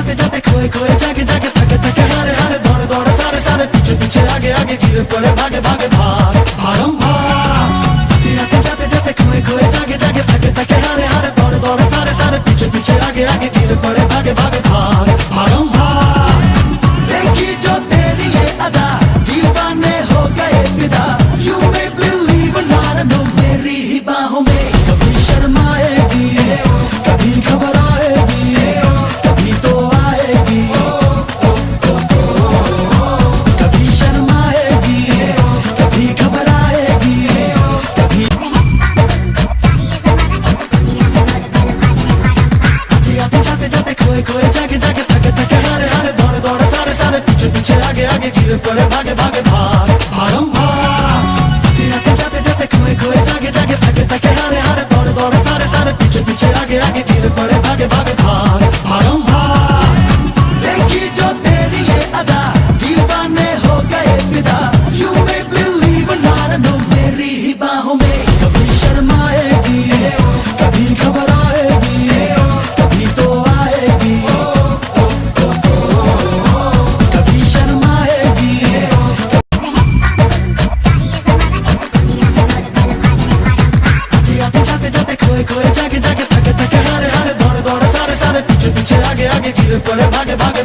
जाते जाते खोए खोए जागे जागे थके थके हारे हारे दौड़े दौड़े सारे सारे पीछे पीछे आगे आगे गिर पड़े भागे भागे भाग भागम भाग जाते जाते जाते खोए खोए जागे जागे थके थके हारे हारे दौड़े दौड़े सारे सारे पीछे पीछे आगे आगे गिर पड़े भागे भागे भाग भागम भाग देखी जो तेरी ये अदा दीवाने हो गए फिदा you may believe not know मेरी ही बाहों में कभी शर्माएगी कभी घबराएगी कभी तो आएगी कभी शर्माएगी कभी घबराएगी कभी आते जाते जाते खोए खोए जागे जागे थके थके हारे हारे दौड़े दौड़े सारे सारे पीछे पीछे आगे आगे गिर पड़े भागे भागे भाग भागम भाग आते जाते जाते खोए खोए जागे जागे थके थके हारे हारे दौड़े दौड़े सारे सारे पीछे पीछे आगे आगे गिर पड़े भागे भागे भाग भागम भाग देखी जो तेरी ये अदा दीवाने हो गए फिदा you may believe not know मेरी ही बाहों में कभी शर्माएगी कभी घबराएगी कभी तो आएगी कभी शर्माएगी आते जाते जाते खोए खोए जागे जागे थके थके हारे हारे दौड़े दौड़े सारे सारे पीछे पीछे आगे आगे गिर पड़े भागे भागे